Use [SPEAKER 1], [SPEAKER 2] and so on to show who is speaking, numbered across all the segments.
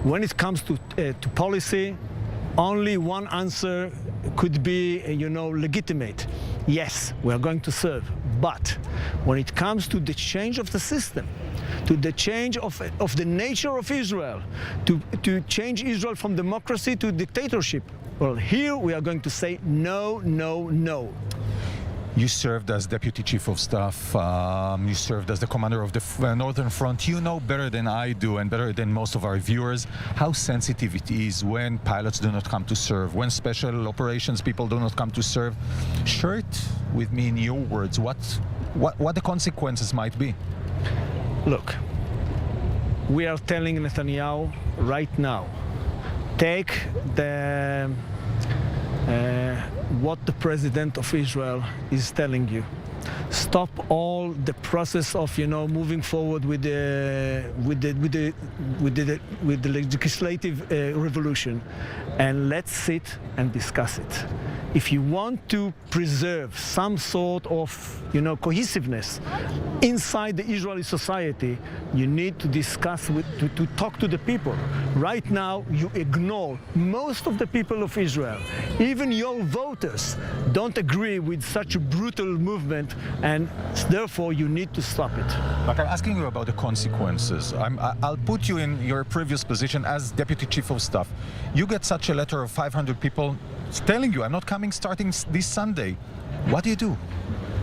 [SPEAKER 1] when it comes to policy, only one answer could be, legitimate. Yes, we are going to serve. But when it comes to the change of the system, to the change of the nature of Israel, to change Israel from democracy to dictatorship, well, here we are going to say no, no, no.
[SPEAKER 2] You served as Deputy Chief of Staff, you served as the commander of the Northern Front. You know better than I do and better than most of our viewers how sensitive it is when pilots do not come to serve, when special operations people do not come to serve. Share it with me in your words, what the consequences might be.
[SPEAKER 1] Look, we are telling Netanyahu right now, take what the President of Israel is telling you. Stop all the process of moving forward with the legislative revolution, and let's sit and discuss it. If you want to preserve some sort of cohesiveness inside the Israeli society, you need to discuss to talk to the people. Right now, you ignore most of the people of Israel. Even your voters don't agree with such a brutal movement, and therefore you need to stop it.
[SPEAKER 2] But I'm asking you about the consequences. I'll put you in your previous position as Deputy Chief of Staff. You get such a letter of 500 people telling you, I'm not coming starting this Sunday. What do you do?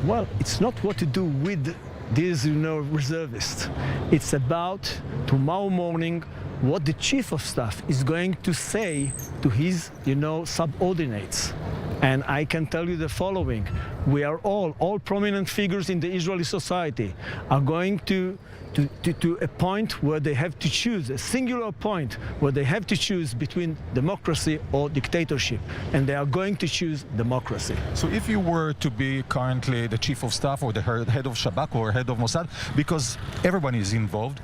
[SPEAKER 1] Well, it's not what to do with these, reservists. It's about tomorrow morning what the Chief of Staff is going to say to his, subordinates. And I can tell you the following. We are all prominent figures in the Israeli society are going to a point where they have to choose, a singular point where they have to choose between democracy or dictatorship. And they are going to choose democracy.
[SPEAKER 2] So if you were to be currently the Chief of Staff or the head of Shabak or head of Mossad, because everybody is involved,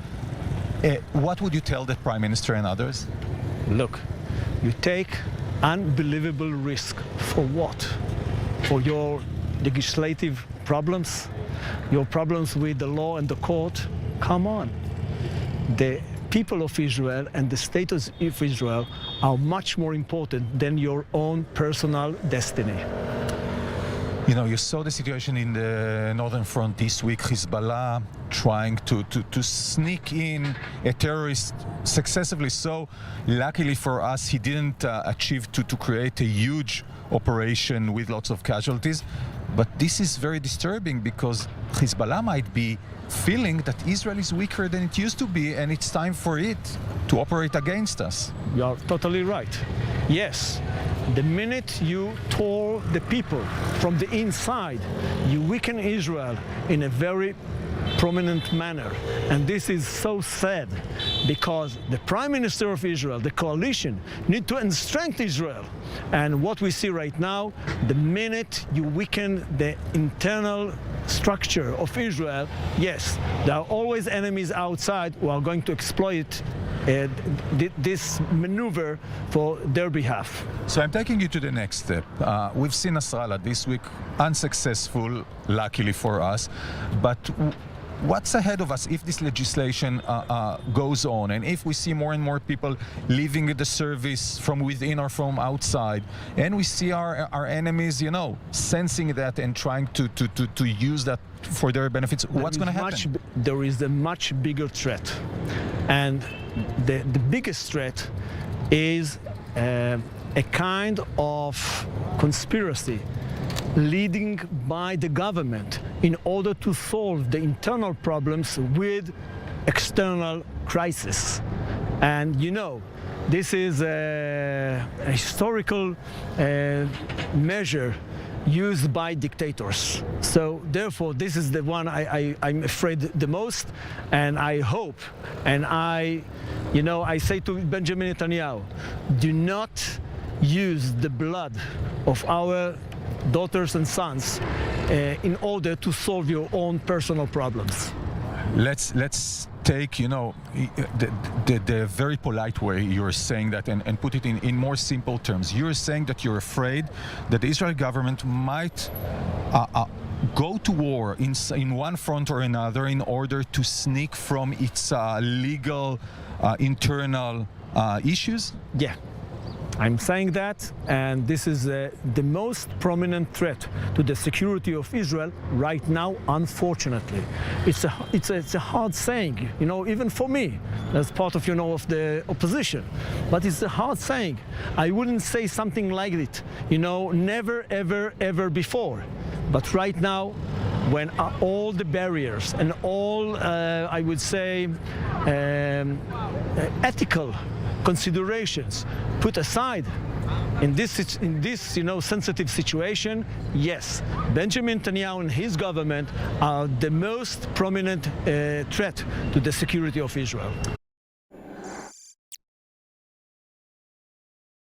[SPEAKER 2] what would you tell the Prime Minister and others?
[SPEAKER 1] Look, you take unbelievable risk. For what? For your legislative problems? Your problems with the law and the court? Come on. The people of Israel and the status of Israel are much more important than your own personal destiny.
[SPEAKER 2] You saw the situation in the Northern Front this week. Hezbollah trying to sneak in a terrorist successfully. So luckily for us, he didn't achieve to create a huge operation with lots of casualties. But this is very disturbing because Hezbollah might be feeling that Israel is weaker than it used to be, and it's time for it to operate against us.
[SPEAKER 1] You are totally right. Yes, the minute you tore the people from the inside, you weaken Israel in a very prominent manner. And this is so sad because the Prime Minister of Israel, the coalition, need to strengthen Israel. And what we see right now, the minute you weaken the internal structure of Israel, yes, there are always enemies outside who are going to exploit this maneuver for their behalf.
[SPEAKER 2] So I'm taking you to the next step. We've seen Nasrallah this week, unsuccessful, luckily for us, but what's ahead of us if this legislation goes on, and if we see more and more people leaving the service from within or from outside, and we see our enemies, sensing that and trying to use that for their benefits, what's going to happen?
[SPEAKER 1] There is a much bigger threat, and the biggest threat is a kind of conspiracy leading by the government in order to solve the internal problems with external crisis. And this is a historical measure used by dictators. So therefore, this is the one I'm afraid the most, and I hope, and I say to Benjamin Netanyahu, do not use the blood of our daughters and sons in order to solve your own personal problems.
[SPEAKER 2] Let's take, the very polite way you're saying that and put it in more simple terms. You're saying that you're afraid that the Israeli government might go to war in one front or another in order to sneak from its legal internal issues?
[SPEAKER 1] Yeah, I'm saying that, and this is the most prominent threat to the security of Israel right now, unfortunately. It's a hard saying, you know, even for me, as part of, you know, of the opposition. But it's a hard saying. I wouldn't say something like it, you know, never, ever, ever before. But right now, when all the barriers and all, I would say, ethical considerations put aside in this you know, sensitive situation, yes, Benjamin Netanyahu and his government are the most prominent threat to the security of Israel.